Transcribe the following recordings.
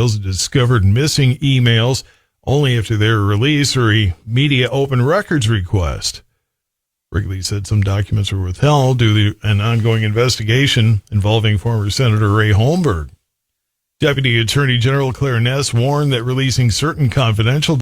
details of discovered missing emails only after their release or a media open records request. Wrigley said some documents were withheld due to an ongoing investigation involving former Senator Ray Holmberg. Deputy Attorney General Claire Ness warned that releasing certain confidential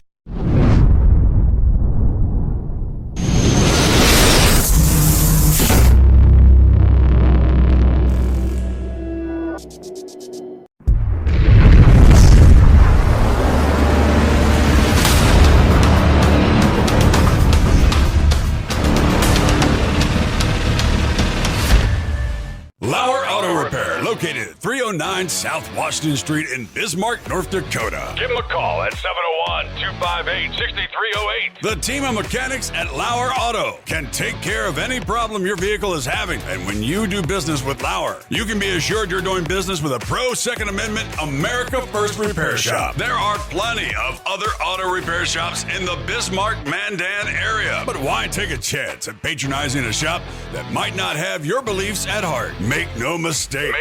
LAUER Auto Repair, located at 309 South Washington Street in Bismarck, North Dakota. Give them a call at 701-258-6308. The team of mechanics at LAUER Auto can take care of any problem your vehicle is having. And when you do business with LAUER, you can be assured you're doing business with a pro Second Amendment America First repair shop. There are plenty of other auto repair shops in the Bismarck-Mandan area. But why take a chance at patronizing a shop that might not have your beliefs at heart? Make no mistake.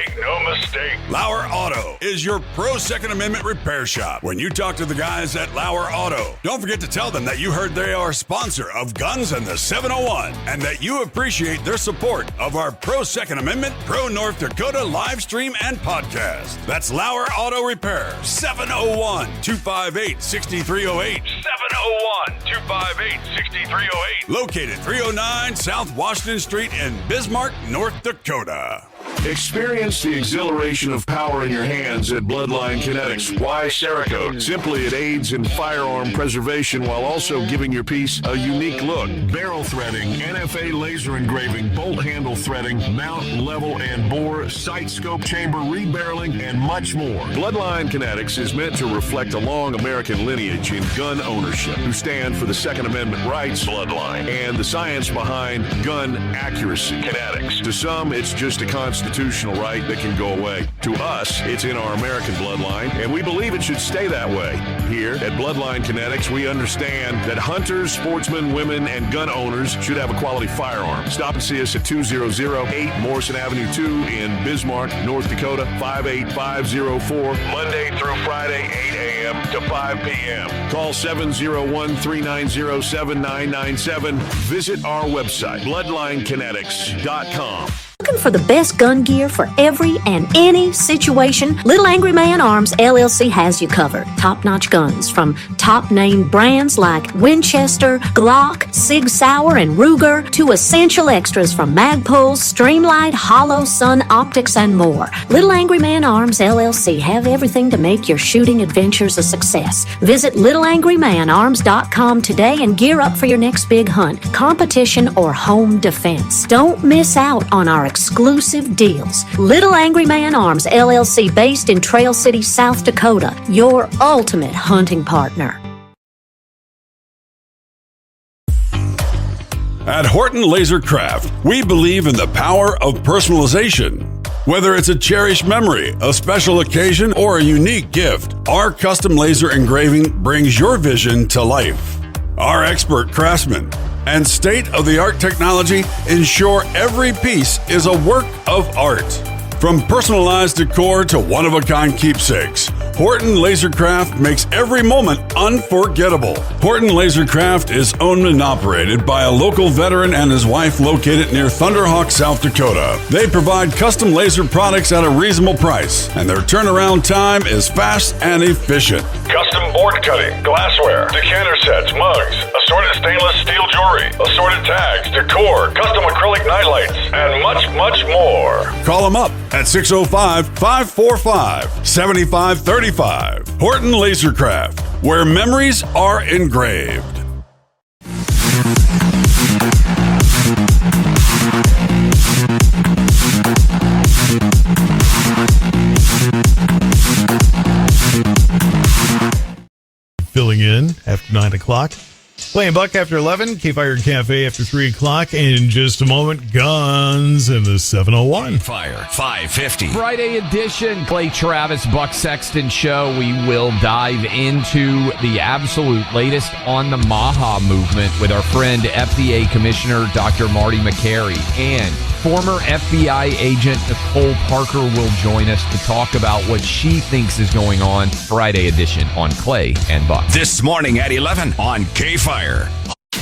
LAUER Auto is your pro Second Amendment repair shop. When you talk to the guys at LAUER Auto, don't forget to tell them that you heard they are a sponsor of Guns and the 701 and that you appreciate their support of our pro Second Amendment, pro North Dakota live stream and podcast. That's LAUER Auto Repair, 701-258-6308. 701-258-6308. Located 309 South Washington Street in Bismarck, North Dakota. Experience the exhilaration of power in your hands at Bloodline Kinetics. Why Cerakote? Simply, it aids in firearm preservation while also giving your piece a unique look. Barrel threading, NFA laser engraving, bolt handle threading, mount, level, and bore, sight scope chamber rebarreling, and much more. Bloodline Kinetics is meant to reflect a long American lineage in gun ownership, who stand for the Second Amendment rights, Bloodline, and the science behind gun accuracy. Kinetics. To some, it's just a constitutional right that can go away. To us, it's in our American bloodline, and we believe it should stay that way. Here at Bloodline Kinetics, we understand that hunters, sportsmen, women, and gun owners should have a quality firearm. Stop and see us at 2008 Morrison Avenue 2 in Bismarck, North Dakota, 58504, Monday through Friday, 8 a.m. to 5 p.m. Call 701-390-7997. Visit our website, bloodlinekinetics.com. Looking for the best gun gear for every and any situation? Little Angry Man Arms LLC has you covered. Top-notch guns from top-name brands like Winchester, Glock, Sig Sauer, and Ruger to essential extras from Magpul, Streamlight, Hollow, Sun Optics, and more. Little Angry Man Arms LLC have everything to make your shooting adventures a success. Visit littleangrymanarms.com today and gear up for your next big hunt, competition, or home defense. Don't miss out on our exclusive deals. Little Angry Man Arms LLC, based in Trail City, South Dakota, your ultimate hunting partner. At Horton Laser Craft, we believe in the power of personalization. Whether it's a cherished memory, a special occasion, or a unique gift, our custom laser engraving brings your vision to life. Our expert craftsmen and state-of-the-art technology ensure every piece is a work of art. From personalized decor to one-of-a-kind keepsakes, Horton Lasercraft makes every moment unforgettable. Horton Lasercraft is owned and operated by a local veteran and his wife located near Thunderhawk, South Dakota. They provide custom laser products at a reasonable price, and their turnaround time is fast and efficient. Custom board cutting, glassware, decanter sets, mugs, assorted stainless steel jewelry, assorted tags, decor, custom acrylic nightlights, and much, much more. Call them up at 605-545-7535. Horton Lasercraft, where memories are engraved. Filling in after 9 o'clock. Playing Buck after 11, K-Fire Cafe after 3 o'clock. And in just a moment, Guns in the 701. Fire 550. Friday edition, Clay Travis, Buck Sexton Show. We will dive into the absolute latest on the MAHA movement with our friend FDA Commissioner Dr. Marty McCary. And Former FBI agent Nicole Parker will join us to talk about what she thinks is going on. Friday edition on Clay and Buck. This morning at 11 on K-Fire.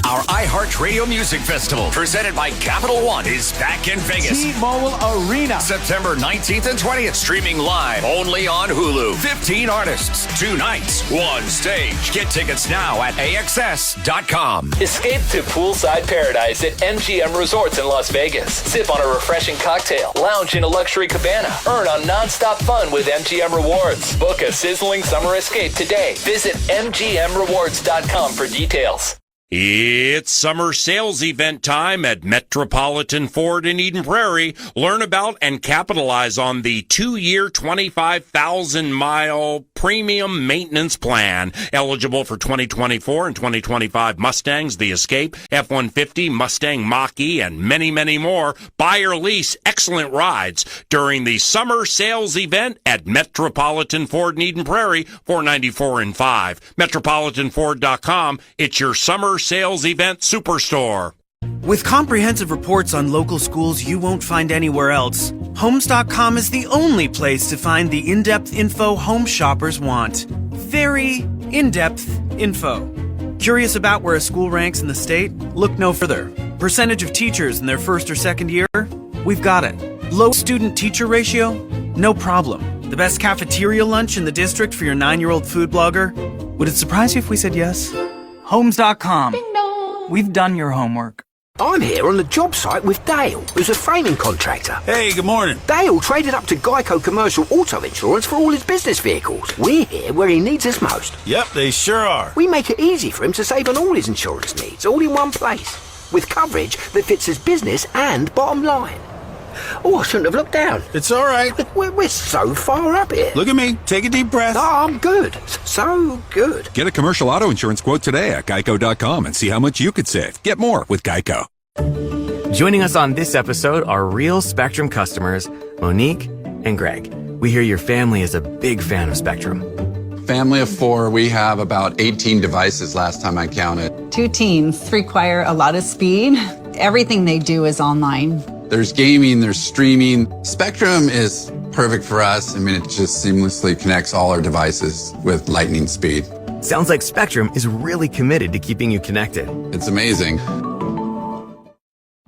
Our iHeartRadio Music Festival, presented by Capital One, is back in Vegas. T-Mobile Arena. September 19th and 20th, streaming live only on Hulu. 15 artists, 2 nights, 1 stage. Get tickets now at AXS.com. Escape to poolside paradise at MGM Resorts in Las Vegas. Sip on a refreshing cocktail. Lounge in a luxury cabana. Earn on nonstop fun with MGM Rewards. Book a sizzling summer escape today. Visit MGMRewards.com for details. It's summer sales event time at Metropolitan Ford in Eden Prairie. Learn about and capitalize on the 2-year, 25,000-mile premium maintenance plan. Eligible for 2024 and 2025 Mustangs, the Escape, F-150, Mustang Mach-E, and many, many more. Buy or lease excellent rides during the summer sales event at Metropolitan Ford in Eden Prairie, 494 and 5. MetropolitanFord.com. It's your summer sales event superstore. With comprehensive reports on local schools you won't find anywhere else, Homes.com is the only place to find the in-depth info home shoppers want. Very in-depth info. Curious about where a school ranks in the state? Look no further. Percentage of teachers in their first or second year? We've got it. Low student-teacher ratio? No problem. The best cafeteria lunch in the district for your 9-year-old food blogger? Would it surprise you if we said yes? Homes.com. We've done your homework. I'm here on the job site with Dale, who's a framing contractor. Hey, good morning. Dale traded up to Geico Commercial Auto Insurance for all his business vehicles. We're here where he needs us most. Yep, they sure are. We make it easy for him to save on all his insurance needs, all in one place, with coverage that fits his business and bottom line. Oh, I shouldn't have looked down. It's all right. We're so far up here. Look at me. Take a deep breath. Oh, I'm good. So good. Get a commercial auto insurance quote today at geico.com and see how much you could save. Get more with Geico. Joining us on this episode are real Spectrum customers, Monique and Greg. We hear your family is a big fan of Spectrum. Family of 4, we have about 18 devices last time I counted. 2 teens require a lot of speed. Everything they do is online. There's gaming, there's streaming. Spectrum is perfect for us. I mean, it just seamlessly connects all our devices with lightning speed. Sounds like Spectrum is really committed to keeping you connected. It's amazing.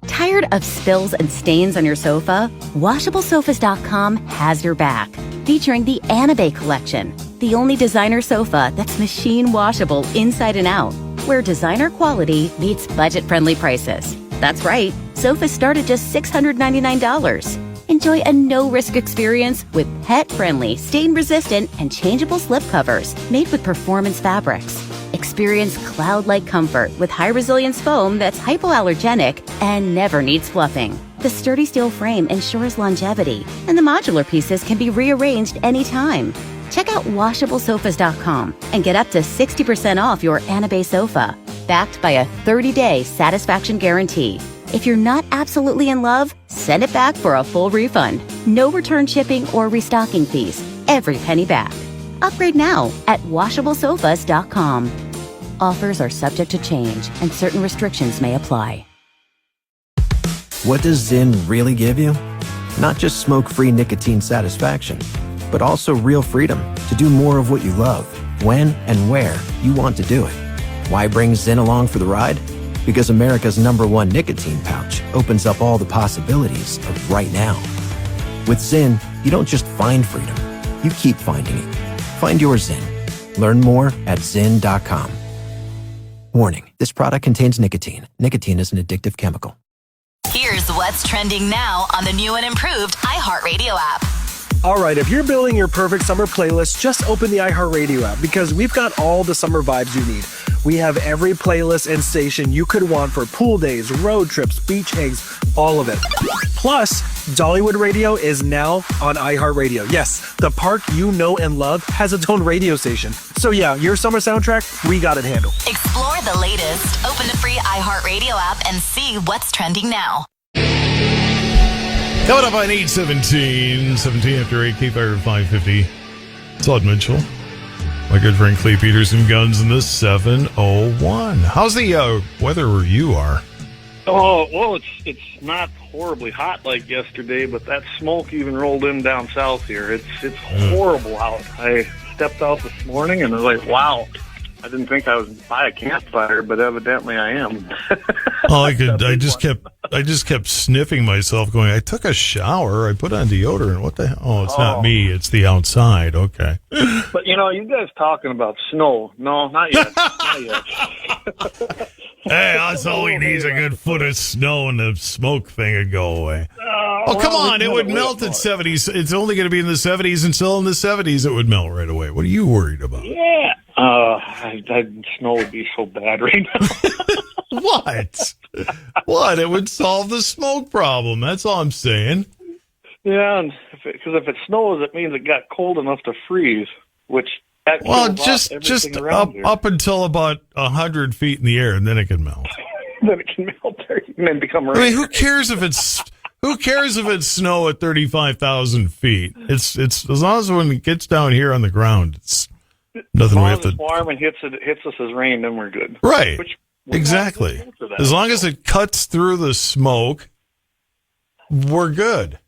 Tired of spills and stains on your sofa? WashableSofas.com has your back. Featuring the Anabe collection, the only designer sofa that's machine washable inside and out, where designer quality meets budget-friendly prices. That's right, sofas start at just $699. Enjoy a no-risk experience with pet-friendly, stain-resistant, and changeable slip covers made with performance fabrics. Experience cloud-like comfort with high-resilience foam that's hypoallergenic and never needs fluffing. The sturdy steel frame ensures longevity, and the modular pieces can be rearranged anytime. Check out WashableSofas.com and get up to 60% off your Anabe sofa, backed by a 30-day satisfaction guarantee. If you're not absolutely in love, send it back for a full refund. No return shipping or restocking fees. Every penny back. Upgrade now at WashableSofas.com. Offers are subject to change and certain restrictions may apply. What does Zyn really give you? Not just smoke-free nicotine satisfaction, but also real freedom to do more of what you love, when and where you want to do it. Why bring Zyn along for the ride? Because America's #1 nicotine pouch opens up all the possibilities of right now. With Zyn, you don't just find freedom, you keep finding it. Find your Zyn. Learn more at Zyn.com. Warning, this product contains nicotine. Nicotine is an addictive chemical. Here's what's trending now on the new and improved iHeartRadio app. All right, if you're building your perfect summer playlist, just open the iHeartRadio app because we've got all the summer vibes you need. We have every playlist and station you could want for pool days, road trips, beach hangs, all of it. Plus, Dollywood Radio is now on iHeartRadio. Yes, the park you know and love has its own radio station. So yeah, your summer soundtrack, we got it handled. Explore the latest. Open the free iHeartRadio app and see what's trending now. Coming up on 8:17, 17 after 8, K-Fire 550. It's Odd Mitchell. My good friend Clay Peterson, Guns in the 701. How's the weather where you are? Oh, well, it's not horribly hot like yesterday, but that smoke even rolled in down south here. It's horrible out. I stepped out this morning and I was like, wow, I didn't think I was by a campfire, but evidently I am. I just kept sniffing myself going, I took a shower, I put on deodorant. What the hell? Oh, it's not me, it's the outside. Okay. But, you guys talking about snow. No, not yet. Not yet. Hey, that's all he needs, a good foot of snow and the smoke thing would go away. Oh, come on, it would melt at 70s. It's only going to be in the 70s, and still in the 70s it would melt right away. What are you worried about? Yeah. Snow would be so bad right now. What? What? It would solve the smoke problem. That's all I'm saying. Yeah, because if it snows, it means it got cold enough to freeze, which... Well, just up until about 100 feet in the air, and then it can melt. Then it can melt there and then become rain. I mean, who cares if it's snow at 35,000 feet? It's as long as when it gets down here on the ground, it's nothing we have to. As long as it's warm and hits us as rain, then we're good. Right. Exactly. As long as it cuts through the smoke, we're good.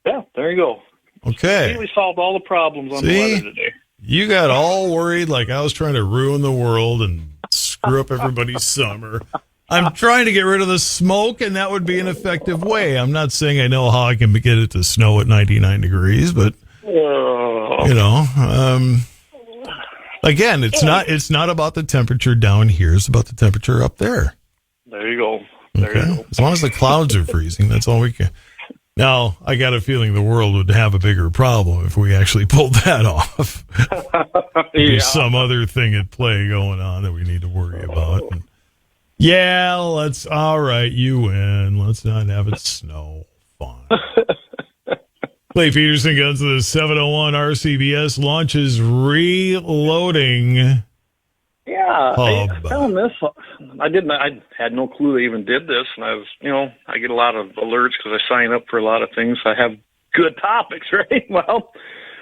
Yeah, there you go. Okay. See, we solved all the problems on the weather today. You got all worried like I was trying to ruin the world and screw up everybody's summer. I'm trying to get rid of the smoke, and that would be an effective way. I'm not saying I know how I can get it to snow at 99 degrees, but, again, it's not about the temperature down here. It's about the temperature up there. There you go. There you go. As long as the clouds are freezing, that's all we can. Now, I got a feeling the world would have a bigger problem if we actually pulled that off. There's some other thing at play going on that we need to worry about. And all right, you win. Let's not have it snow. Fine. Clay Peterson goes to the 701 RCBS launches reloading. Yeah, I found this. I had no clue they even did this, and I was, I get a lot of alerts because I sign up for a lot of things. I have good topics, right? Well,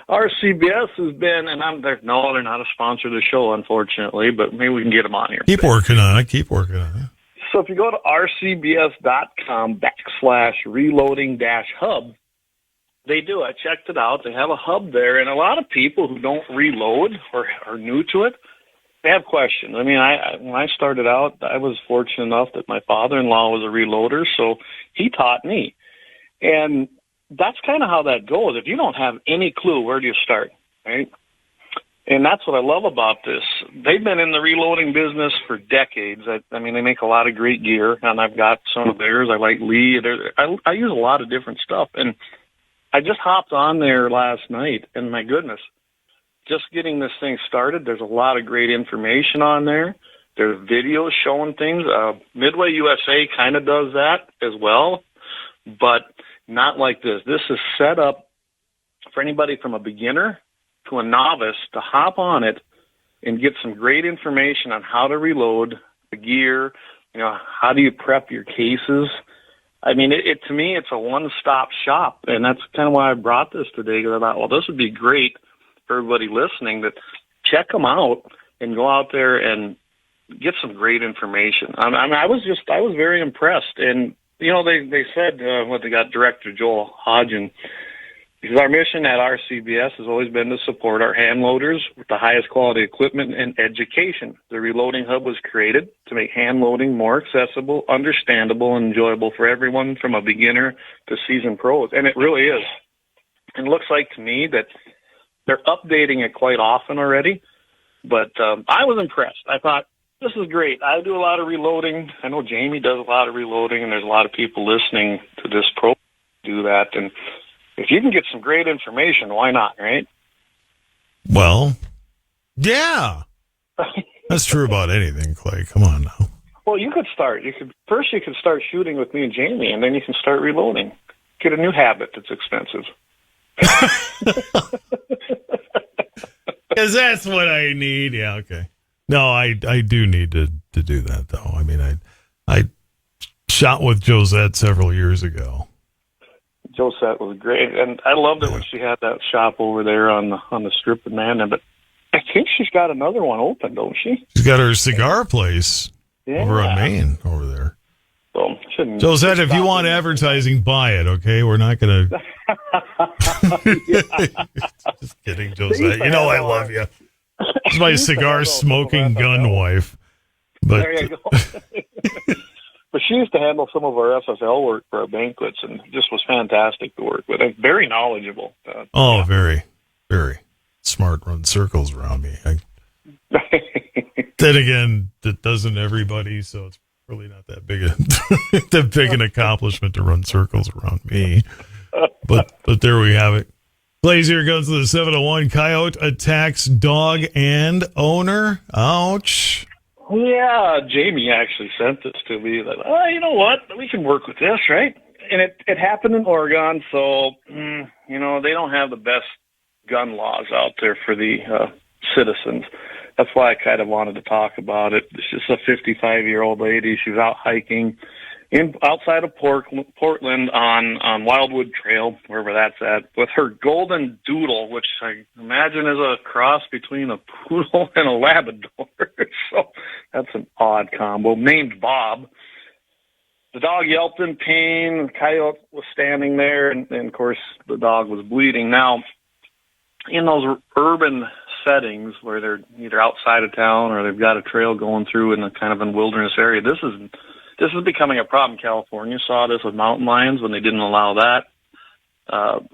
RCBS has been, and they're not a sponsor of the show, unfortunately, but maybe we can get them on here. Keep working on it. So if you go to rcbs.com/reloading-hub, they do. I checked it out. They have a hub there, and a lot of people who don't reload or are new to it, they have questions. I mean, when I started out, I was fortunate enough that my father-in-law was a reloader, so he taught me. And that's kind of how that goes. If you don't have any clue, where do you start, right? And that's what I love about this. They've been in the reloading business for decades. I mean, they make a lot of great gear, and I've got some of theirs. I like Lee. I use a lot of different stuff. And I just hopped on there last night, and my goodness, just getting this thing started, there's a lot of great information on there. There's videos showing things. Midway USA kind of does that as well, but not like this. This is set up for anybody from a beginner to a novice to hop on it and get some great information on how to reload the gear, how do you prep your cases. I mean, to me, it's a one-stop shop, and that's kind of why I brought this today, because I thought, well, this would be great for everybody listening, that check them out and go out there and get some great information. I mean, I was very impressed. And, they said, they got Director Joel Hodgen, because our mission at RCBS has always been to support our hand loaders with the highest quality equipment and education. The Reloading Hub was created to make hand loading more accessible, understandable, and enjoyable for everyone from a beginner to seasoned pros. And it really is. And it looks like to me that they're updating it quite often already, but I was impressed. I thought, this is great. I do a lot of reloading. I know Jamie does a lot of reloading, and there's a lot of people listening to this program do that. And if you can get some great information, why not, right? Well, yeah. That's true about anything, Clay. Come on now. Well, you could start. First you could start shooting with me and Jamie, and then you can start reloading. Get a new habit that's expensive. Because that's what I need. Yeah, okay. No, I do need to do that, though. I mean, I shot with Josette several years ago. Josette was great, and I loved it when she had that shop over there on the strip in Mandan. But I think she's got another one open, don't she? She's got her cigar place over on Main over there. And Josette, if you want advertising, buy it, okay? We're not going to... Just kidding, Josette. You know I love you. This is my cigar-smoking gun wife. But, there you go. But she used to handle some of our FFL work for our banquets, and just was fantastic to work with. And very knowledgeable. Very, very smart. Run circles around me. Then again, that doesn't everybody, so it's really not that big an accomplishment to run circles around me. But there we have it. Blazier goes to the 701. Coyote attacks dog and owner. Ouch. Yeah, Jamie actually sent this to me. That, you know what? We can work with this, right? And it happened in Oregon, so, they don't have the best gun laws out there for the citizens. That's why I kind of wanted to talk about it. It's just a 55-year-old lady. She was out hiking outside of Portland on Wildwood Trail, wherever that's at, with her golden doodle, which I imagine is a cross between a poodle and a Labrador. So that's an odd combo. Named Bob. The dog yelped in pain. The coyote was standing there, and of course, the dog was bleeding. Now, in those urban settings where they're either outside of town or they've got a trail going through in a kind of a wilderness area, this is becoming a problem. California saw this with mountain lions when they didn't allow that,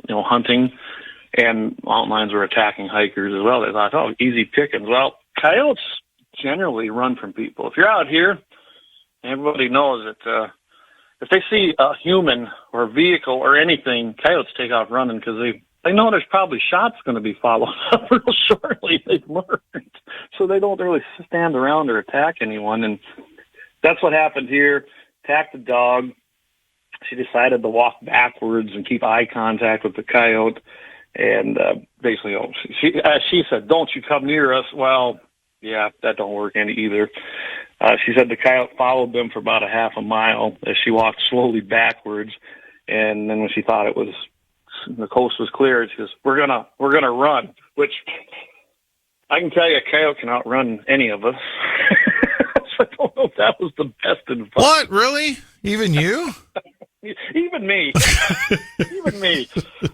hunting, and mountain lions were attacking hikers as well. They thought, oh, easy pickings. Well, coyotes generally run from people. If you're out here, everybody knows that if they see a human or a vehicle or anything, coyotes take off running because they know there's probably shots going to be followed up real shortly. They've learned. So they don't really stand around or attack anyone. And that's what happened here. Attacked the dog. She decided to walk backwards and keep eye contact with the coyote. And basically, she said, don't you come near us. Well, yeah, that don't work any either. She said the coyote followed them for about a half a mile as she walked slowly backwards. And then when she thought the coast was clear, she goes, we're gonna run, which I can tell you a coyote can outrun any of us. So I don't know if that was the best advice. What, really? Even you? Even me. Even me.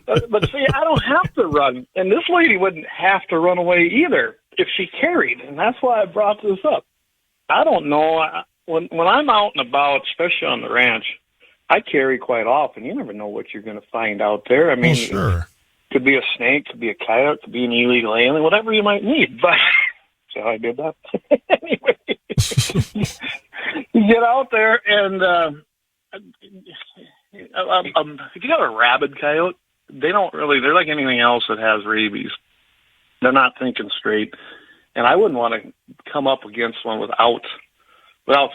But see, I don't have to run, and this lady wouldn't have to run away either if she carried, and that's why I brought this up. I don't know. When I'm out and about, especially on the ranch, I carry quite often. You never know what you're going to find out there. I mean, sure. Could be a snake, could be a coyote, could be an illegal alien, whatever you might need. But so I did that. Anyway, you get out there, and if you got a rabid coyote, they're like anything else that has rabies. They're not thinking straight. And I wouldn't want to come up against one without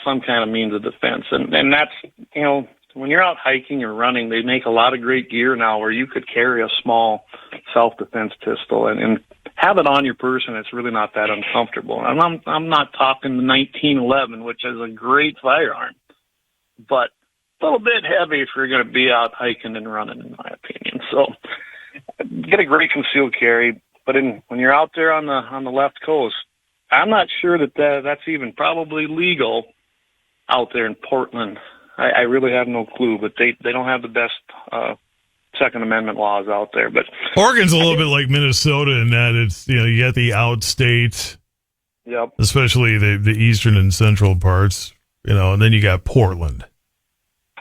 some kind of means of defense. And that's, when you're out hiking or running, they make a lot of great gear now where you could carry a small self-defense pistol and have it on your person. It's really not that uncomfortable. And I'm not talking the 1911, which is a great firearm, but a little bit heavy if you're going to be out hiking and running, in my opinion. So get a great concealed carry. But when you're out there on the left coast, I'm not sure that's even probably legal out there in Portland. I really have no clue, but they don't have the best Second Amendment laws out there. But Oregon's a little bit like Minnesota in that it's you get the outstate, yep, especially the eastern and central parts, and then you got Portland.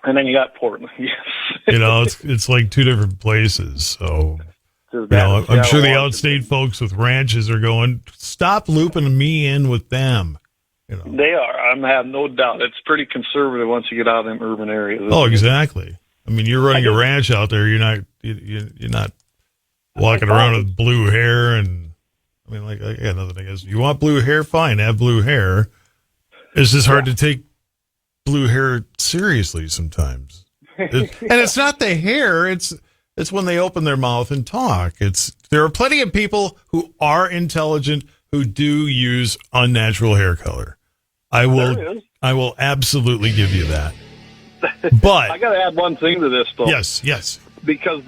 And then you got Portland, yes. It's like two different places, so. I'm sure the outstate folks with ranches are going, stop looping me in with them. They are. I have no doubt. It's pretty conservative once you get out of them urban areas. Oh, exactly. I mean, you're running a ranch out there. You're not walking around with blue hair. And I mean, like, I got nothing against you. Want blue hair? Fine, have blue hair. It's just hard to take blue hair seriously sometimes. And it's not the hair. It's when they open their mouth and talk. There are plenty of people who are intelligent who do use unnatural hair color. I will absolutely give you that. But I got to add one thing to this, though. Yes. Because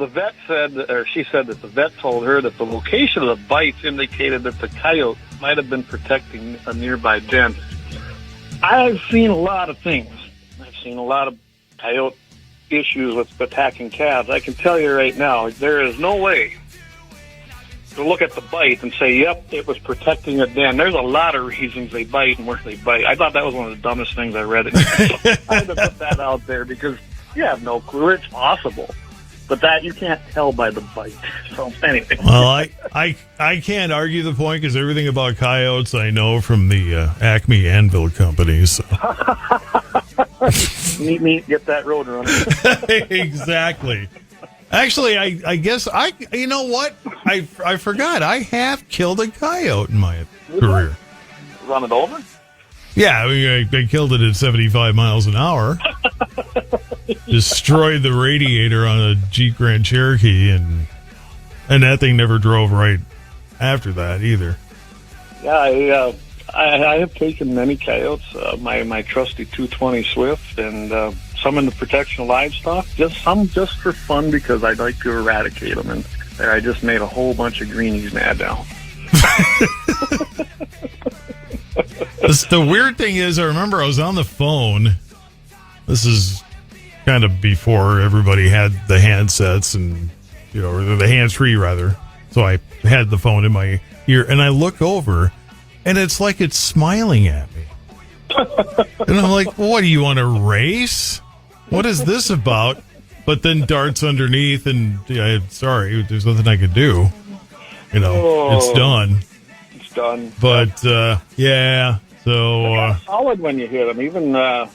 she said that the vet told her that the location of the bites indicated that the coyote might have been protecting a nearby den. I've seen a lot of things. I've seen a lot of coyote issues with attacking calves, I can tell you right now, there is no way to look at the bite and say, yep, it was protecting a den. There's a lot of reasons they bite and where they bite. I thought that was one of the dumbest things I read. I had to put that out there because you have no clue. It's possible. But that you can't tell by the bite. So anyway. Well, I can't argue the point because everything about coyotes I know from the Acme Anvil Company. So. Meet, get that road running. Exactly. Actually, I guess you know what? I forgot. I have killed a coyote in my career. Run it over? Yeah, I killed it at 75 miles an hour. Destroyed the radiator on a Jeep Grand Cherokee, and that thing never drove right after that either. Yeah, I have taken many coyotes, my trusty 220 Swift, and some in the protection of livestock. Some just for fun because I'd like to eradicate them, and I just made a whole bunch of greenies mad now. The weird thing is, I remember I was on the phone. This is kind of before everybody had the handsets and, or the hands-free rather. So I had the phone in my ear, and I look over, and it's like it's smiling at me. And I'm like, what, do you want to race? What is this about? But then darts underneath, and sorry, there's nothing I could do. It's done. It's done. But, yeah, so... solid when you hit them. Even, I've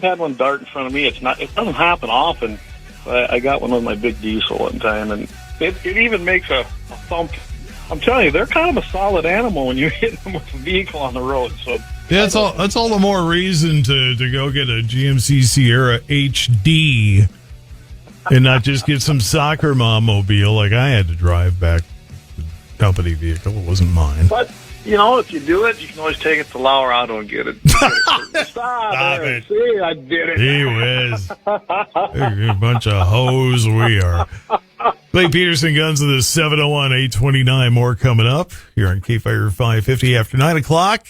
had one dart in front of me. It doesn't happen often. But I got one with my big diesel one time, and it even makes a thump. I'm telling you, they're kind of a solid animal when you hit them with a vehicle on the road. So yeah, that's all the more reason to go get a GMC Sierra HD and not just get some soccer mom mobile like I had to drive back. Company vehicle, it wasn't mine. But if you do it, you can always take it to Lauer Auto and get it. Stop it! See, I did it. He whiz. A bunch of hoes we are. Clay Peterson Guns of the 701 829. More coming up here on K-Fire 550 after 9 o'clock.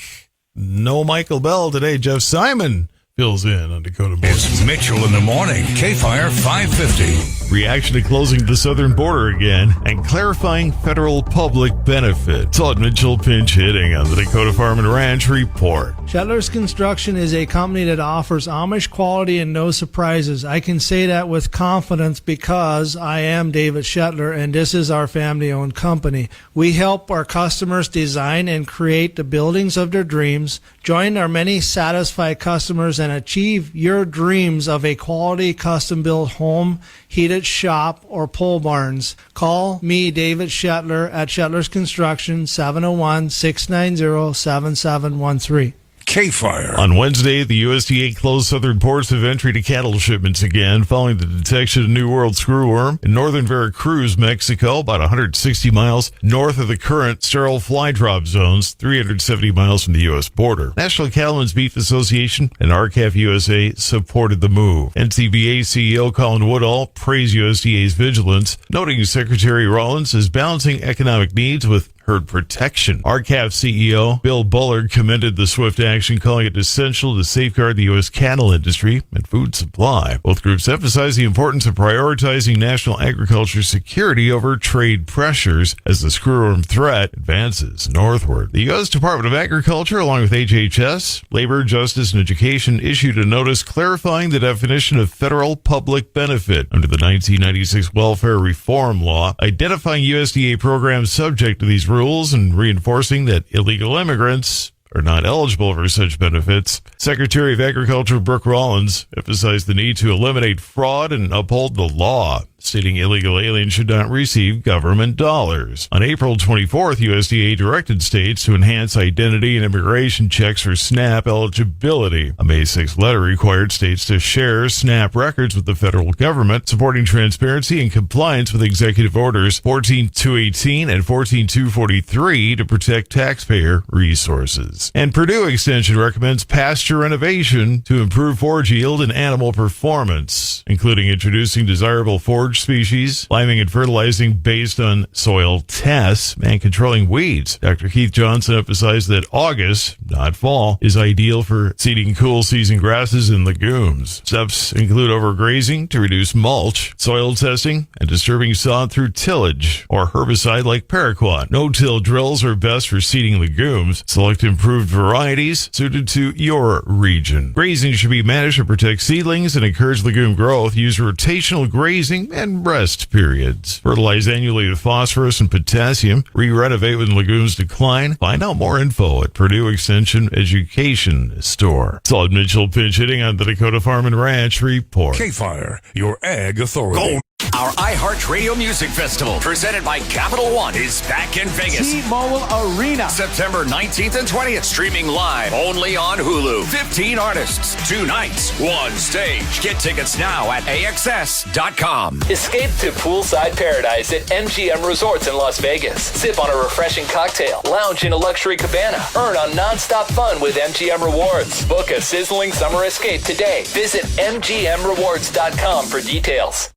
No Michael Bell today. Jeff Simon fills in on Dakota Border. It's Mitchell in the morning. K-Fire 550. Reaction to closing the southern border again and clarifying federal public benefit. Todd Mitchell pinch hitting on the Dakota Farm and Ranch Report. Shetler's Construction is a company that offers Amish quality and no surprises. I can say that with confidence because I am David Shetler and this is our family-owned company. We help our customers design and create the buildings of their dreams. Join our many satisfied customers and achieve your dreams of a quality custom-built home, heated shop, or pole barns. Call me, David Shetler, at Shetler's Construction, 701-690-7713. K-Fire. On Wednesday, the USDA closed southern ports of entry to cattle shipments again following the detection of New World screwworm in northern Veracruz, Mexico, about 160 miles north of the current sterile fly drop zones, 370 miles from the U.S. border. National Cattlemen's Beef Association and RCAF USA supported the move. NCBA CEO Colin Woodall praised USDA's vigilance, noting Secretary Rollins is balancing economic needs with herd protection. RCAF CEO Bill Bullard commended the swift action, calling it essential to safeguard the U.S. cattle industry and food supply. Both groups emphasized the importance of prioritizing national agriculture security over trade pressures as the screwworm threat advances northward. The U.S. Department of Agriculture, along with HHS, Labor, Justice, and Education, issued a notice clarifying the definition of federal public benefit under the 1996 Welfare Reform Law, identifying USDA programs subject to these rules and reinforcing that illegal immigrants are not eligible for such benefits. Secretary of Agriculture Brooke Rollins emphasized the need to eliminate fraud and uphold the law, stating illegal aliens should not receive government dollars. On April 24th, USDA directed states to enhance identity and immigration checks for SNAP eligibility. A May 6th letter required states to share SNAP records with the federal government, supporting transparency and compliance with Executive Orders 14218 and 14243 to protect taxpayer resources. And Purdue Extension recommends pasture renovation to improve forage yield and animal performance, including introducing desirable forage research species, liming and fertilizing based on soil tests, and controlling weeds. Dr. Keith Johnson emphasized that August, not fall, is ideal for seeding cool season grasses and legumes. Steps include overgrazing to reduce mulch, soil testing, and disturbing sod through tillage or herbicide like paraquat. No-till drills are best for seeding legumes. Select improved varieties suited to your region. Grazing should be managed to protect seedlings and encourage legume growth. Use rotational grazing and rest periods. Fertilize annually with phosphorus and potassium. Re-renovate when legumes decline. Find out more info at Purdue Extension Education Store. Saul Mitchell pinch hitting on the Dakota Farm and Ranch Report. K-Fire, your ag authority. Our iHeartRadio Music Festival, presented by Capital One, is back in Vegas. T-Mobile Arena. September 19th and 20th, streaming live only on Hulu. 15 artists, 2 nights, 1 stage. Get tickets now at AXS.com. Escape to poolside paradise at MGM Resorts in Las Vegas. Sip on a refreshing cocktail. Lounge in a luxury cabana. Earn on nonstop fun with MGM Rewards. Book a sizzling summer escape today. Visit MGMRewards.com for details.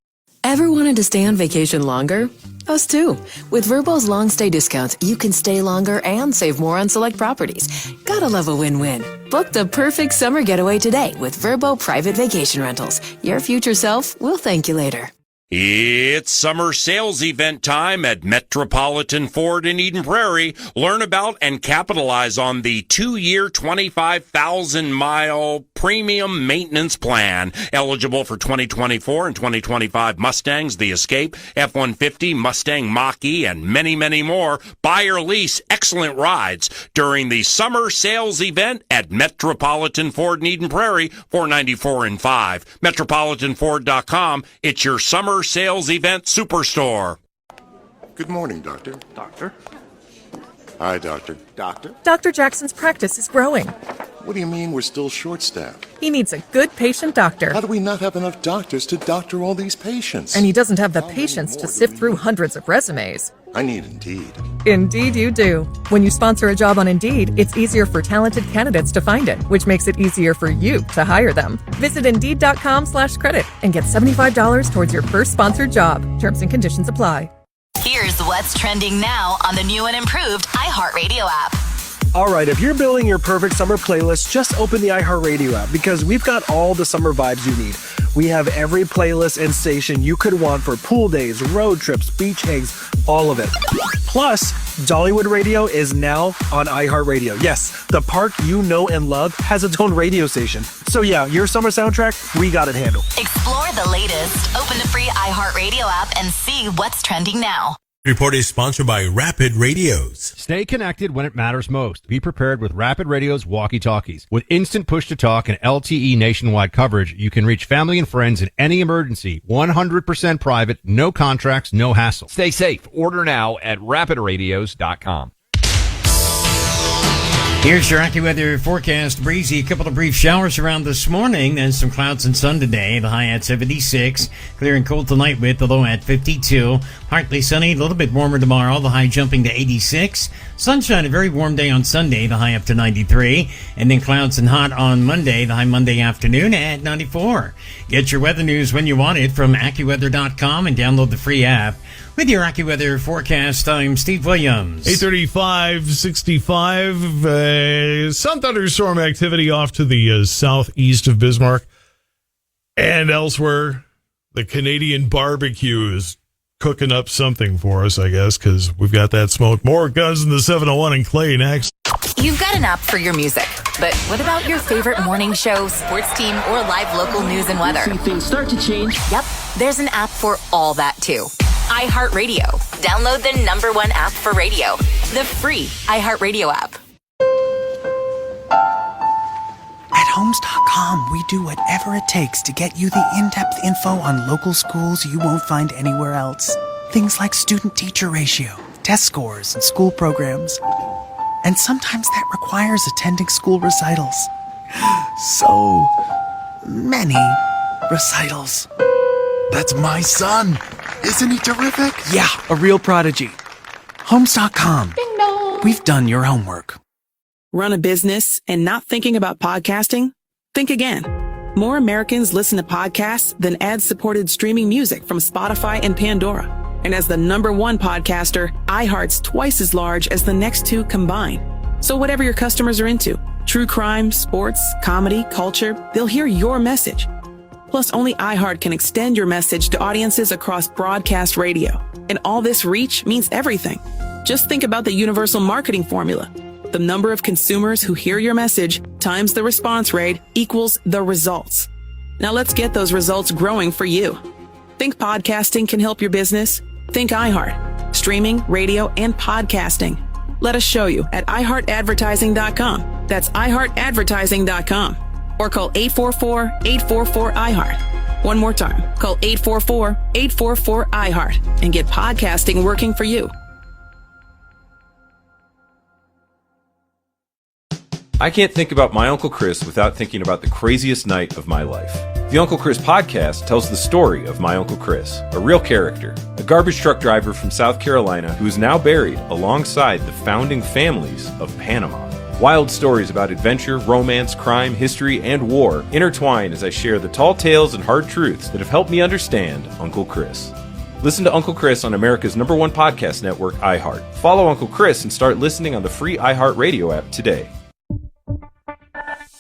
Ever wanted to stay on vacation longer? Us too. With Vrbo's long stay discounts, you can stay longer and save more on select properties. Gotta love a win-win. Book the perfect summer getaway today with Vrbo Private Vacation Rentals. Your future self will thank you later. It's summer sales event time at Metropolitan Ford in Eden Prairie. Learn about and capitalize on the 2-year, 25,000-mile premium maintenance plan. Eligible for 2024 and 2025 Mustangs, the Escape, F-150, Mustang Mach-E, and many, many more. Buy or lease excellent rides during the summer sales event at Metropolitan Ford in Eden Prairie, 494 and 5. MetropolitanFord.com. It's your summer sales event superstore. Good morning, Doctor. Doctor? Hi, Doctor. Doctor? Dr. Jackson's practice is growing. What do you mean we're still short-staffed? He needs a good patient doctor. How do we not have enough doctors to doctor all these patients? And he doesn't have the patience to sift through hundreds of resumes. I need Indeed. Indeed you do. When you sponsor a job on Indeed, it's easier for talented candidates to find it, which makes it easier for you to hire them. Visit Indeed.com/credit and get $75 towards your first sponsored job. Terms and conditions apply. Here's what's trending now on the new and improved iHeartRadio app. All right, if you're building your perfect summer playlist, just open the iHeartRadio app because we've got all the summer vibes you need. We have every playlist and station you could want for pool days, road trips, beach hangs, all of it. Plus, Dollywood Radio is now on iHeartRadio. Yes, the park you know and love has its own radio station. So yeah, your summer soundtrack, we got it handled. Explore the latest. Open the free iHeartRadio app and see what's trending now. Report is sponsored by Rapid Radios. Stay connected when it matters most. Be prepared with Rapid Radio's walkie-talkies. With instant push-to-talk and LTE nationwide coverage, you can reach family and friends in any emergency. 100% private, no contracts, no hassle. Stay safe. Order now at rapidradios.com. Here's your AccuWeather forecast. Breezy, a couple of brief showers around this morning, then some clouds and sun today. The high at 76. Clear and cool tonight with the low at 52. Partly sunny, a little bit warmer tomorrow. The high jumping to 86. Sunshine, a very warm day on Sunday. The high up to 93. And then clouds and hot on Monday. The high Monday afternoon at 94. Get your weather news when you want it from AccuWeather.com and download the free app. With your AccuWeather forecast, I'm Steve Williams. 8:35, 65. Some thunderstorm activity off to the southeast of Bismarck. And elsewhere, the Canadian barbecue is cooking up something for us, I guess, because we've got that smoke. More Guns in the 701 and Clay next. You've got an app for your music, but what about your favorite morning show, sports team, or live local news and weather? See things start to change. Yep, there's an app for all that too. iHeartRadio. Download the #1 app for radio, the free iHeartRadio app. At Homes.com, we do whatever it takes to get you the in-depth info on local schools you won't find anywhere else. Things like student-teacher ratio, test scores, and school programs. And sometimes that requires attending school recitals. So many recitals. That's my son. Isn't he terrific? Yeah, a real prodigy. Homes.com. Ding dong. We've done your homework. Run a business and not thinking about podcasting? Think again. More Americans listen to podcasts than ad-supported streaming music from Spotify and Pandora. And as the #1 podcaster, iHeart's twice as large as the next two combined. So whatever your customers are into, true crime, sports, comedy, culture, they'll hear your message. Plus, only iHeart can extend your message to audiences across broadcast radio. And all this reach means everything. Just think about the universal marketing formula. The number of consumers who hear your message times the response rate equals the results. Now let's get those results growing for you. Think podcasting can help your business? Think iHeart. Streaming, radio, and podcasting. Let us show you at iHeartAdvertising.com. That's iHeartAdvertising.com. Or call 844-844-iHeart. One more time. Call 844-844-iHeart and get podcasting working for you. I can't think about my Uncle Chris without thinking about the craziest night of my life. The Uncle Chris podcast tells the story of my Uncle Chris, a real character, a garbage truck driver from South Carolina who is now buried alongside the founding families of Panama. Wild stories about adventure, romance, crime, history, and war intertwine as I share the tall tales and hard truths that have helped me understand Uncle Chris. Listen to Uncle Chris on America's #1 podcast network, iHeart. Follow Uncle Chris and start listening on the free iHeart Radio app today.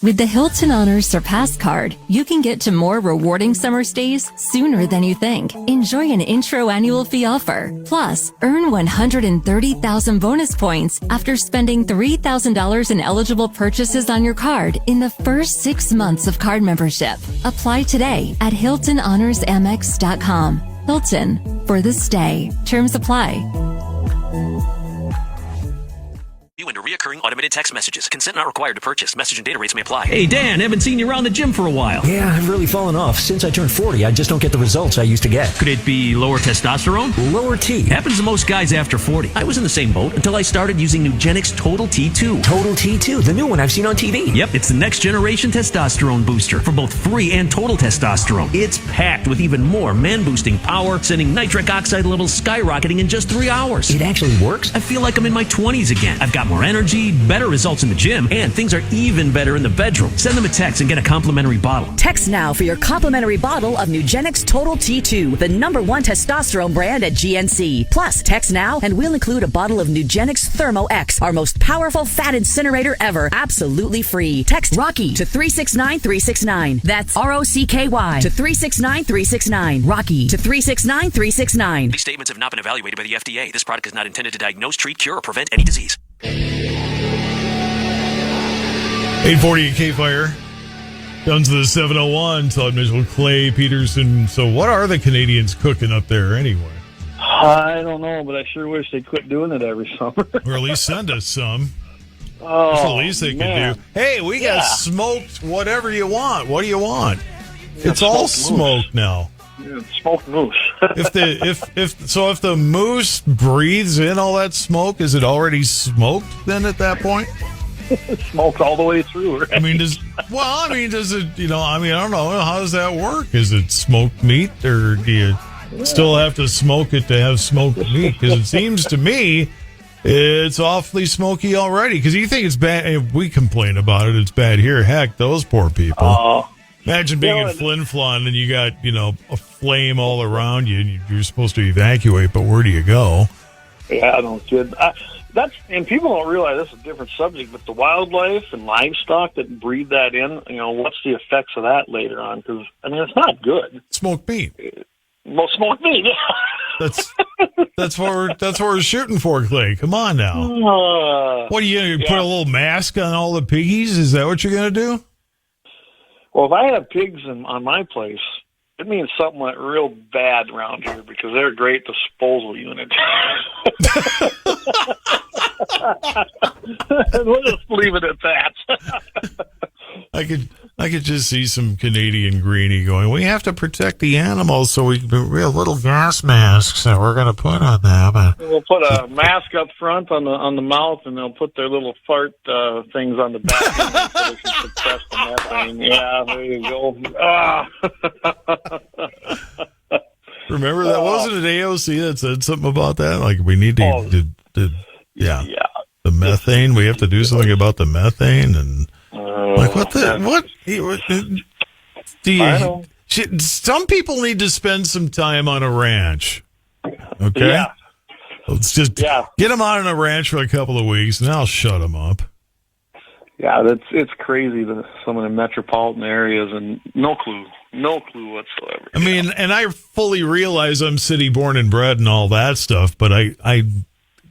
With the Hilton Honors Surpass card, you can get to more rewarding summer stays sooner than you think. Enjoy an intro annual fee offer. Plus, earn 130,000 bonus points after spending $3,000 in eligible purchases on your card in the first 6 months of card membership. Apply today at HiltonHonorsAmex.com. Hilton, for the stay. Terms apply. Into reoccurring automated text messages. Consent not required to purchase. Message and data rates may apply. Hey, Dan, haven't seen you around the gym for a while. Yeah, I've really fallen off. Since I turned 40, I just don't get the results I used to get. Could it be lower testosterone? Lower T. Happens to most guys after 40. I was in the same boat until I started using Nugenix Total T2. Total T2, the new one I've seen on TV. Yep, it's the next generation testosterone booster for both free and total testosterone. It's packed with even more man-boosting power, sending nitric oxide levels skyrocketing in just 3 hours. It actually works? I feel like I'm in my 20s again. I've got more energy, better results in the gym, and things are even better in the bedroom. Send them a text and get a complimentary bottle. Text now for your complimentary bottle of Nugenix Total T2, the #1 testosterone brand at GNC. Plus, text now and we'll include a bottle of Nugenix Thermo X, our most powerful fat incinerator ever, absolutely free. Text Rocky to 369-369. That's ROCKY to 369-369. Rocky to 369-369. These statements have not been evaluated by the FDA. This product is not intended to diagnose, treat, cure, or prevent any disease. 840 at K-Fire. Guns of the 701. Todd Mitchell, Clay Peterson. So what are the Canadians cooking up there anyway? I don't know, but I sure wish they quit doing it every summer. Or at least send us some. Oh, That's the least they man. could do. Hey, we got smoked whatever you want. What do you want? It's all smoked now. Yeah, smoked moose. if the moose breathes in all that smoke, is it already smoked then at that point? Smoked all the way through, right? I mean, does it, I don't know. How does that work? Is it smoked meat, or do you still have to smoke it to have smoked meat? Because it seems to me it's awfully smoky already. Because you think it's bad. We complain about it. It's bad here. Heck, those poor people. Imagine being in Flin Flon and you got, a flame all around you and you're supposed to evacuate, but where do you go? Yeah, no kid. And people don't realize that's a different subject, but the wildlife and livestock that breathe that in, what's the effects of that later on? Because, it's not good. Smoked meat. Well, smoked meat, yeah. That's what we're shooting for, Clay. Come on now. What are you going to put a little mask on all the piggies? Is that what you're going to do? Well, if I have pigs on my place, it means something went real bad around here because they're a great disposal unit. We'll just leave it at that. I could just see some Canadian greenie going, we have to protect the animals, so we have little gas masks that we're going to put on them. We'll put a mask up front on the mouth, and they'll put their little fart things on the back so they can suppress the methane. Yeah, there you go. Remember that wasn't an AOC that said something about that? Like we need to the methane. We have to do something about the methane and. Like what? I know. Some people need to spend some time on a ranch. Okay? Yeah. Let's just get them on a ranch for a couple of weeks, and I'll shut them up. Yeah, it's crazy, some of the metropolitan areas, and no clue whatsoever. I mean, and I fully realize I'm city born and bred and all that stuff, but I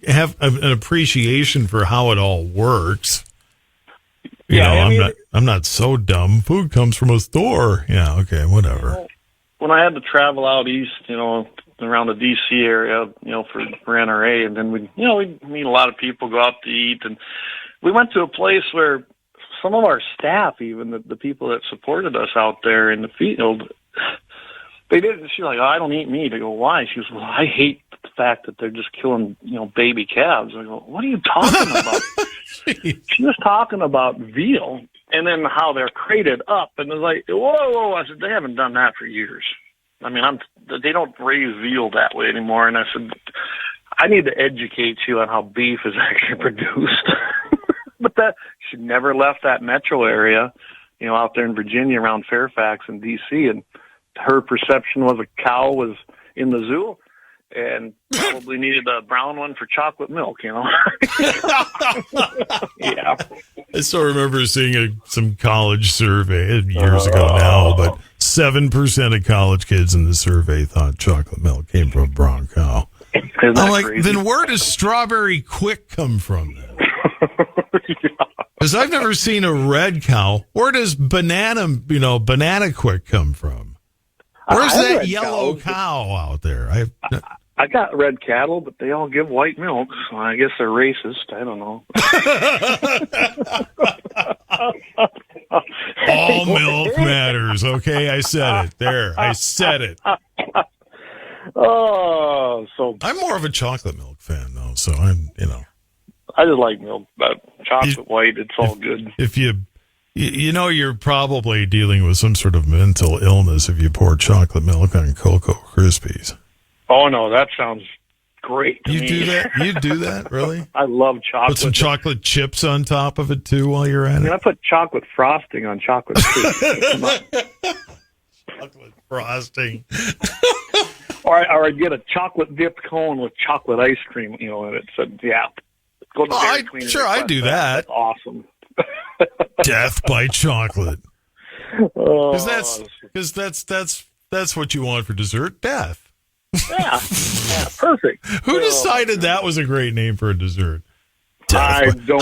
have an appreciation for how it all works. I'm not so dumb. Food comes from a store. Yeah, okay, whatever. When I had to travel out east, around the D.C. area, for NRA, and then we'd meet a lot of people, go out to eat, and we went to a place where some of our staff, even the people that supported us out there in the field, they did. She's like, I don't eat meat. I go, why? She goes, well, I hate the fact that they're just killing, baby calves. I go, what are you talking about? She was talking about veal and then how they're crated up. And it's like, whoa. I said, they haven't done that for years. I mean, they don't raise veal that way anymore. And I said, I need to educate you on how beef is actually produced. But she never left that metro area, out there in Virginia around Fairfax and D.C. And her perception was a cow was in the zoo and probably needed a brown one for chocolate milk, Yeah. I still remember seeing some college survey years ago now, but 7% of college kids in the survey thought chocolate milk came from a brown cow. I'm like, crazy? Then where does Strawberry Quick come from then? Because I've never seen a red cow. Where does Banana Quick come from? Where's that yellow cow out there? I got red cattle, but they all give white milk, so I guess they're racist. I don't know. All milk matters, okay? I said it. There, I said it. Oh, so I'm more of a chocolate milk fan, though, so I'm. I just like milk, but chocolate white, it's all good. If you're probably dealing with some sort of mental illness if you pour chocolate milk on Cocoa Krispies. Oh, no, that sounds great. You do that? You do that, really? I love chocolate. Put some chocolate chips on top of it, too, while you're at it? I put chocolate frosting on chocolate chips. Chocolate frosting. Or I'd get a chocolate dipped cone with chocolate ice cream, and it said, Go to Dairy Queen. Sure, I do that. That's awesome. Death by chocolate. Because that's what you want for dessert. Death. Yeah, perfect. Who decided that was a great name for a dessert? I don't know.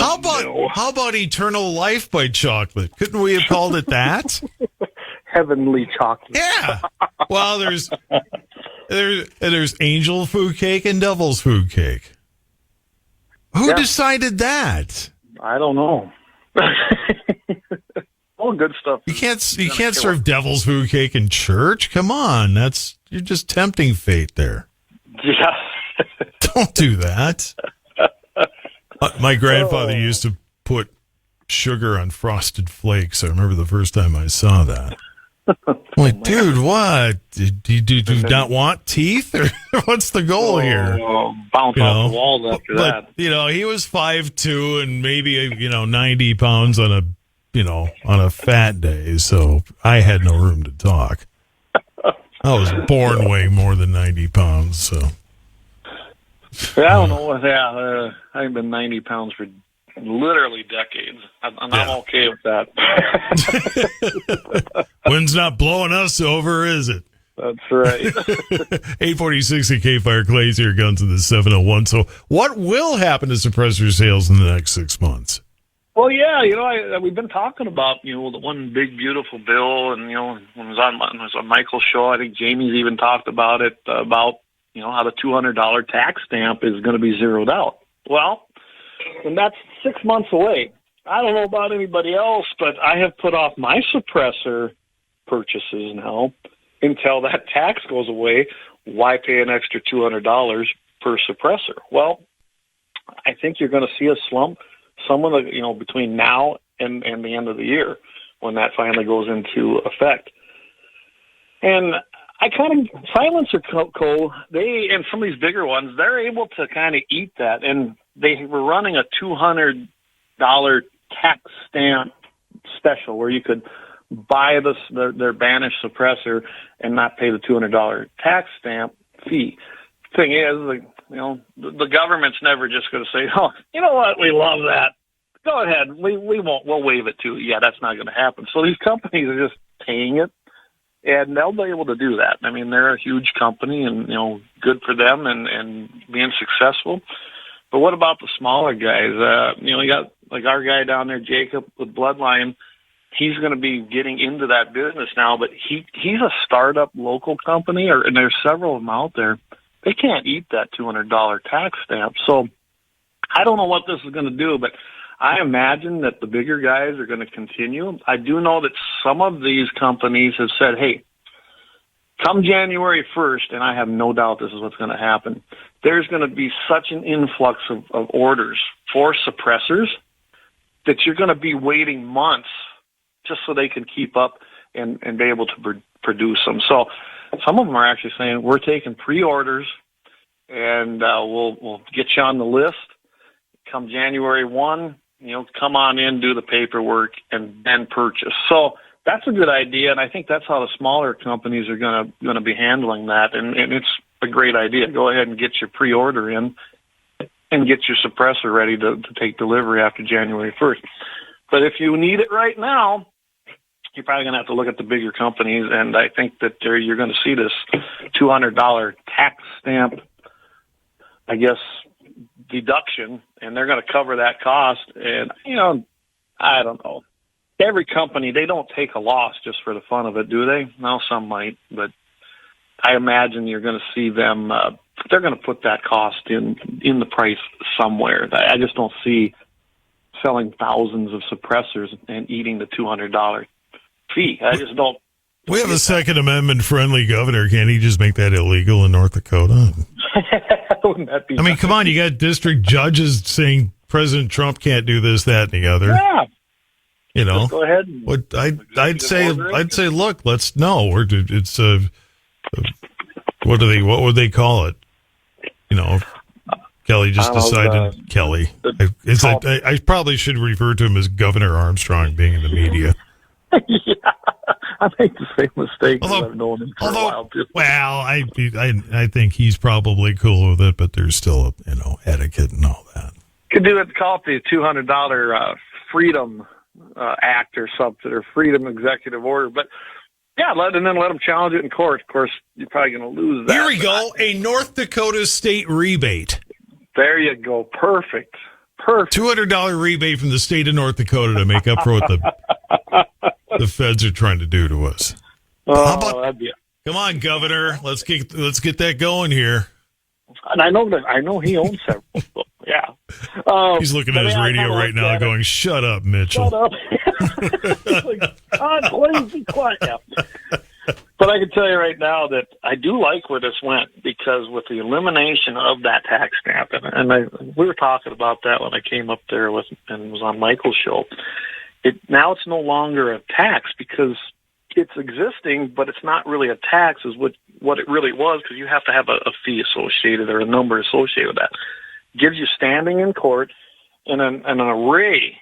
How about eternal life by chocolate? Couldn't we have called it that? Heavenly chocolate. Yeah. Well, there's angel food cake and devil's food cake. Who decided that? I don't know. All good stuff. You can't serve devil's food cake in church. Come on, you're just tempting fate there. Yeah. Don't do that. My grandfather used to put sugar on Frosted Flakes. I remember the first time I saw that. I'm like, dude, what? Do you not want teeth? Or what's the goal here? Bounce off the walls after that. He was 5'2" and maybe 90 pounds on a fat day, so I had no room to talk. I was born weighing more than 90 pounds, so. I don't know. Yeah, I've been 90 pounds for literally decades. I'm okay with that. Wind's not blowing us over, is it? That's right. 846 at K-Fire Clay's here, Guns in the 701. So what will happen to suppressor sales in the next 6 months? Well, yeah, we've been talking about, the one big, beautiful bill, and, when it was on Michael's show, I think Jamie's even talked about it, about, how the $200 tax stamp is going to be zeroed out. Well, and that's 6 months away. I don't know about anybody else, but I have put off my suppressor purchases now until that tax goes away. Why pay an extra $200 per suppressor? Well, I think you're going to see a slump some of the, between now and the end of the year when that finally goes into effect. And I kind of, Silencer Co., and some of these bigger ones, they're able to kind of eat that. And they were running a $200 tax stamp special where you could buy their banished suppressor and not pay the $200 tax stamp fee. Thing is, the government's never just going to say, "Oh, you know what? We love that. Go ahead. We'll waive it too." Yeah, that's not going to happen. So these companies are just paying it, and they'll be able to do that. I mean, they're a huge company, and good for them and being successful. But what about the smaller guys? You got like our guy down there, Jacob with Bloodline. He's going to be getting into that business now, but he's a startup local company, and there's several of them out there. They can't eat that $200 tax stamp. So I don't know what this is going to do, but I imagine that the bigger guys are going to continue. I do know that some of these companies have said, hey, come January 1st, and I have no doubt this is what's going to happen, there's going to be such an influx of orders for suppressors that you're going to be waiting months just so they can keep up and be able to produce them. So some of them are actually saying, we're taking pre-orders, and we'll get you on the list. Come January 1, come on in, do the paperwork, and then purchase. So that's a good idea, and I think that's how the smaller companies are going to be handling that, and it's a great idea. Go ahead and get your pre-order in and get your suppressor ready to take delivery after January 1st. But if you need it right now, you're probably going to have to look at the bigger companies, and I think that you're going to see this $200 tax stamp, I guess, deduction, and they're going to cover that cost. And, I don't know. Every company, they don't take a loss just for the fun of it, do they? No, some might, but I imagine you're going to see them, they're going to put that cost in the price somewhere. I just don't see selling thousands of suppressors and eating the $200 fee. I just don't. We have a Second Amendment friendly governor. Can't he just make that illegal in North Dakota? Wouldn't that be nice? Come on, you got district judges saying President Trump can't do this, that, and the other. Yeah. Just go ahead. I'd say, look, let's know. It's what would they call it? Kelly just decided. Kelly. I probably should refer to him as Governor Armstrong, being in the media. Yeah, I make the same mistake. I've known him for a while too. Well, I think he's probably cool with it, but there's still etiquette and all that. Could do it. Call it the $200 Freedom Act or something, or Freedom Executive Order. But yeah, let them challenge it in court. Of course, you're probably going to lose that. Here we go. A North Dakota state rebate. There you go. Perfect. $200 rebate from the state of North Dakota to make up for what the feds are trying to do to us. Come on, Governor. Let's get that going here. And I know he owns several. So, yeah. He's looking at his radio right now, going, "Shut up, Mitchell." Shut up. Please be quiet. Yeah. But I can tell you right now that I do like where this went, because with the elimination of that tax stamp, and we were talking about that when I came up there and was on Michael's show. Now it's no longer a tax because it's existing, but it's not really a tax is what it really was, because you have to have a fee associated or a number associated with that. It gives you standing in court and an array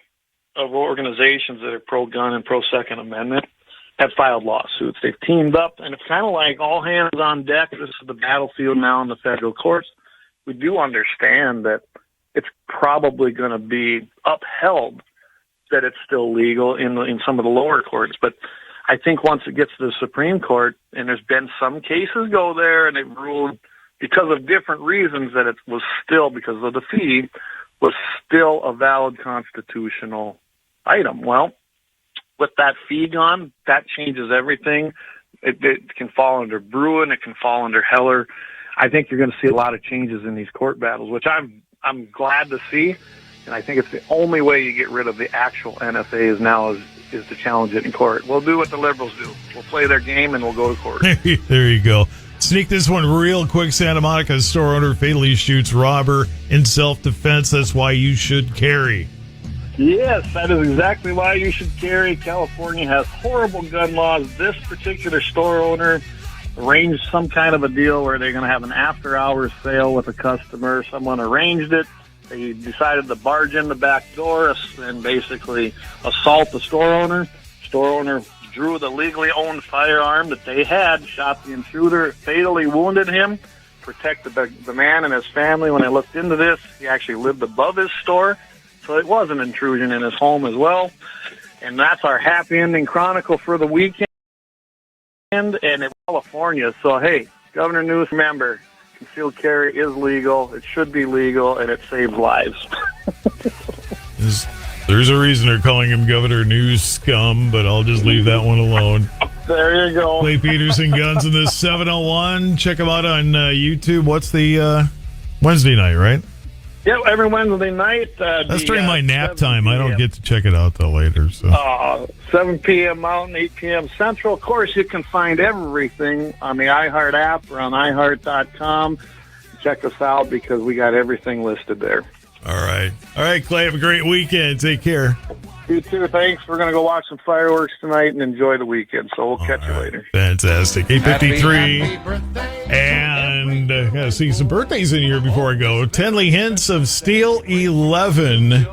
of organizations that are pro-gun and pro-Second Amendment have filed lawsuits. They've teamed up, and it's kind of like all hands on deck. This is the battlefield now in the federal courts. We do understand that it's probably going to be upheld that it's still legal in some of the lower courts. But I think once it gets to the Supreme Court, and there's been some cases go there, and they've ruled because of different reasons that it was still, because of the fee, was still a valid constitutional item. Well, with that fee gone, that changes everything. It can fall under Bruin. It can fall under Heller. I think you're going to see a lot of changes in these court battles, which I'm glad to see. And I think it's the only way you get rid of the actual NFAs now is to challenge it in court. We'll do what the liberals do. We'll play their game and we'll go to court. There you go. Sneak this one real quick. Santa Monica store owner fatally shoots robber in self-defense. That's why you should carry. Yes, that is exactly why you should carry. California has horrible gun laws. This particular store owner arranged some kind of a deal where they're going to have an after-hours sale with a customer. Someone arranged it. They decided to barge in the back door and basically assault the store owner. Store owner drew the legally owned firearm that they had, shot the intruder, fatally wounded him, protected the man and his family. When I looked into this, he actually lived above his store, so it was an intrusion in his home as well. And that's our happy ending chronicle for the weekend. And in California. So, hey, Governor Newsom, remember, concealed carry is legal. It should be legal, and it saves lives. There's a reason they're calling him Governor News Scum, but I'll just leave that one alone. There you go. Clay Peterson, Guns in the 701. Check him out on YouTube. What's the Wednesday night, right? Yeah, every Wednesday night. That's during my nap time. I don't get to check it out till later. So 7 p.m. Mountain, 8 p.m. Central. Of course, you can find everything on the iHeart app or on iHeart.com. Check us out because we got everything listed there. All right, Clay. Have a great weekend. Take care. You too. Thanks. We're going to go watch some fireworks tonight and enjoy the weekend. So we'll catch you later. Fantastic. 8:53. And got to see some birthdays in here before I go. Tenley Hints of Steel 11.